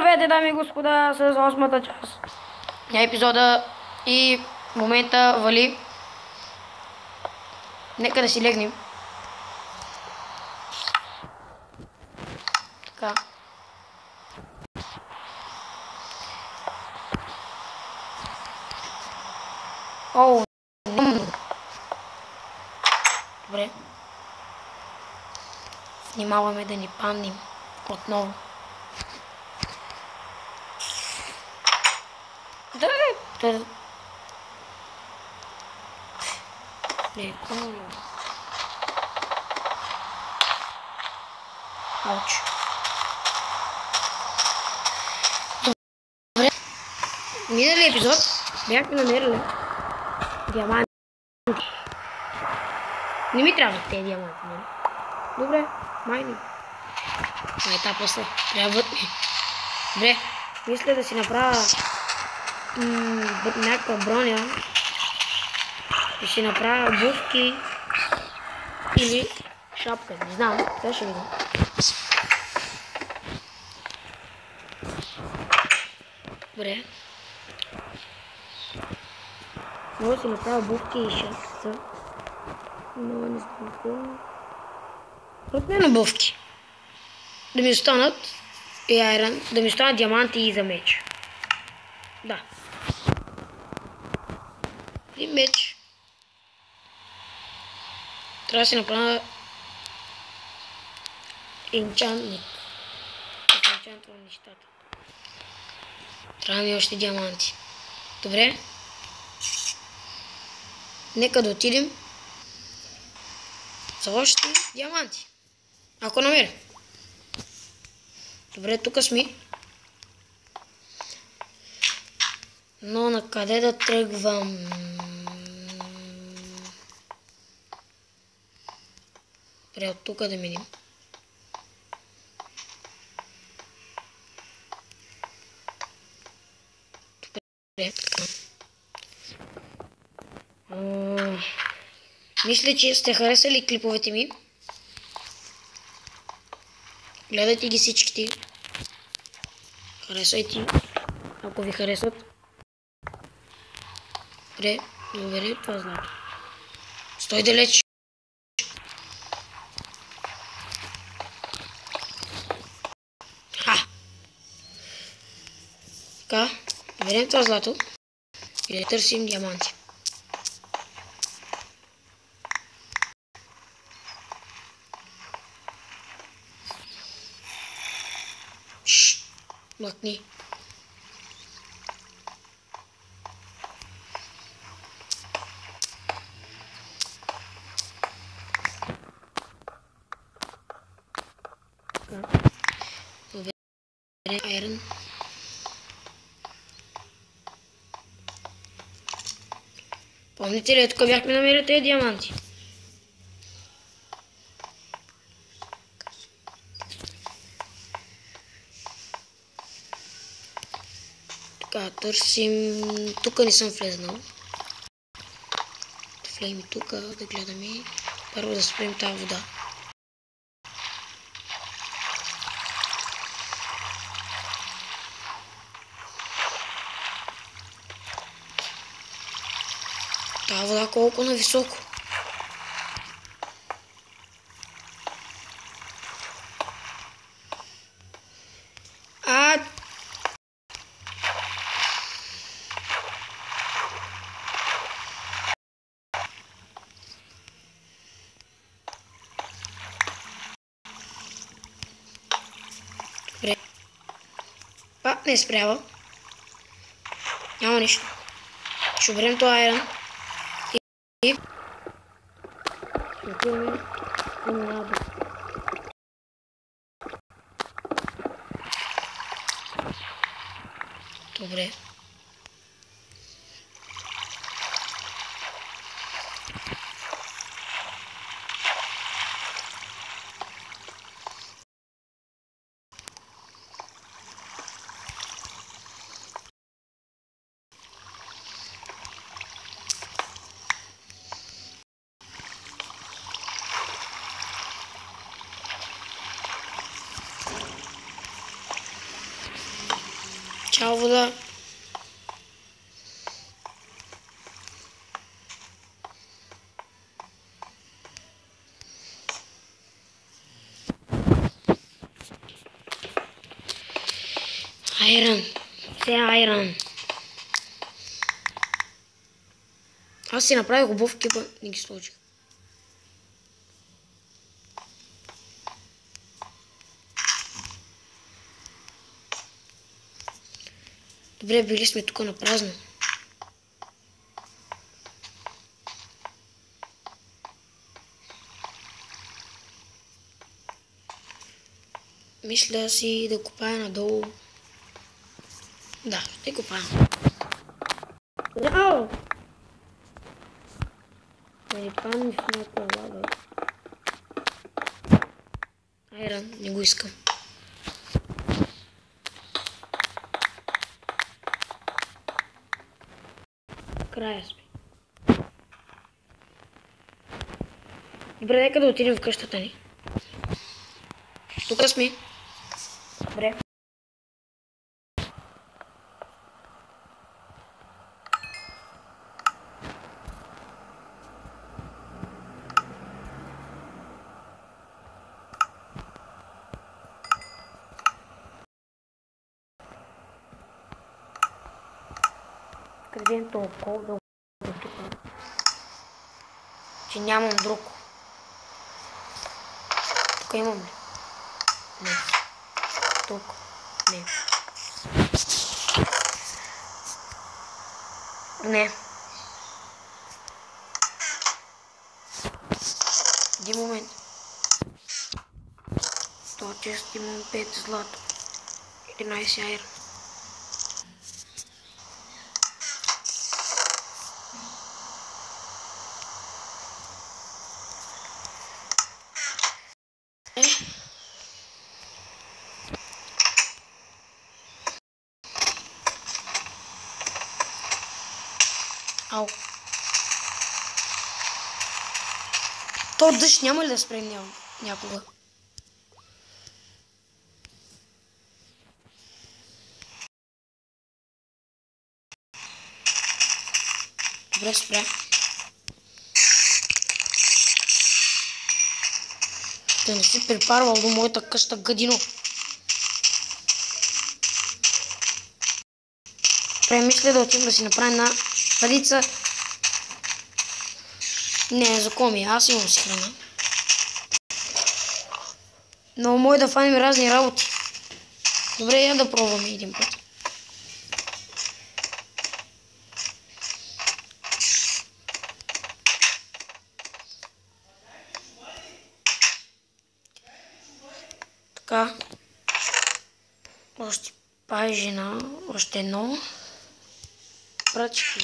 Здравейте, дами и господа, с 8-та част на епизода и в момента вали. Нека да си легнем. Така. О, добре. Внимаваме да ни паднем отново. Да. Леко. Ауч. Добре. Минали епизод бяхме намерили диаманти. Не ми трябват тези диаманти, нали? Добре, майни. Та после трябват ми. Добре, мисля да си направя някаква броня. Да си направя обувки или шапка, не знам, сега ще видим. Добре. Мога да си направя обувки и шапка. Но не знам какво. Отмен обувки. Да ми останат и айрон, да ми останат диаманти и за меч. Да. И меч. Трябва да си направя енчантник. Да енчантвам нещата. Трябва ми още диаманти. Добре. Нека да отидем за още диаманти. Ако намеря. Добре, тук сме. Но на къде да тръгвам? Добре, от тук да минем. Добре. Мисля, че сте харесали клиповете ми. Гледайте ги всичките. Харесайте, ако ви харесват. Добре, добре, това знам. Стой далеч. Така, берем това злато и да търсим диаманти. Млъкни. Добре, айрон. Помните ли, тук бяхме намерили тези диаманти? Така, търсим... Тук не съм влезнал. Да влезем тук, да гледаме. Първо да спрем тази вода. Тази вода колко нависоко. Добре. Пак не спрява. Няма нищо. Ще оберем това айрон. И отиваме на бус. Добре. Чао, вода. Айран. Сега айран. Аз си направих обувки, не ги сложих. Добре, били сме тук на празно. Мисля си да копая надолу. Да, ще копая. Ау! Не падни в някаква лава. Айран, не го искам. Края сме. Добре, нека да отидем в къщата ни. Тук сме. Добре. Къде е толкова да го тук? Че нямам друг. Тук имам ли? Не. Тук. Не. Не. Един момент. Това чест имам 5 злато. 11 айра. Ау. То дъжд няма ли да спрем някога? Добре, спря. Да не си припарвал до моята къща, гадино. Мисля да отидем да си направим една парица. Не, за коми, аз имам си храна. Но може да фаним разни работи. Добре, я да пробваме един път. Така. Още пажина, още едно. Прачки.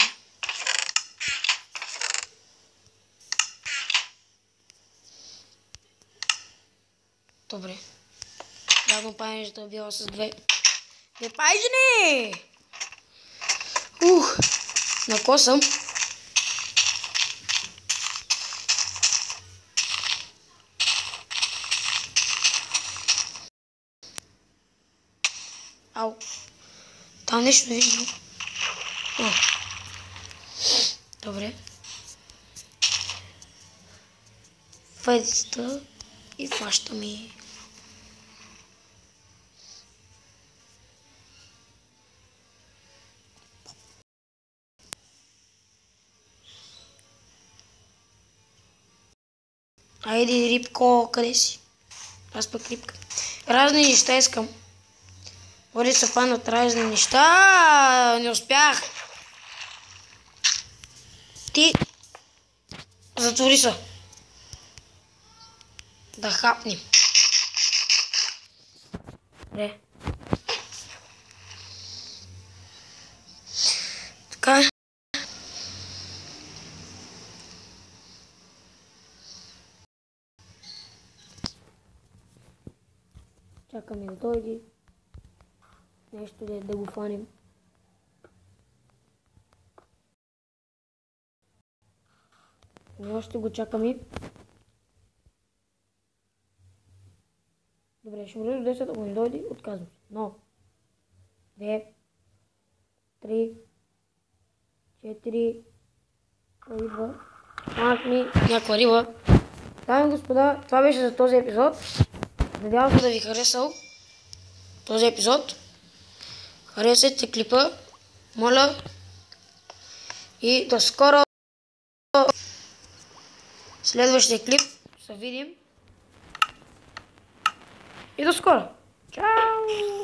Добре. Явно пажината е била с две пажини! На ко съм? Ау. Там нещо виждам. Добре. Файдицата и флашта ми. Айде, рибко, къде си? Аз пък рибка. Разни неща искам. Води се паднат разни неща. Не успях. Ти затвори се. Да хапнем. Добре. Така. Чакаме да дойде. Нещо да го фаним. И още го чакаме. Добре, ще бъде до 10, ако не дойде, отказвам се. Но, 2, 3, 4, идва. Хванахме някаква риба. Дами и господа, това беше за този епизод. Надявам се да ви харесал този епизод. Харесайте клипа, моля. И до скоро. Следващия клип се видим. И до скоро. Чао!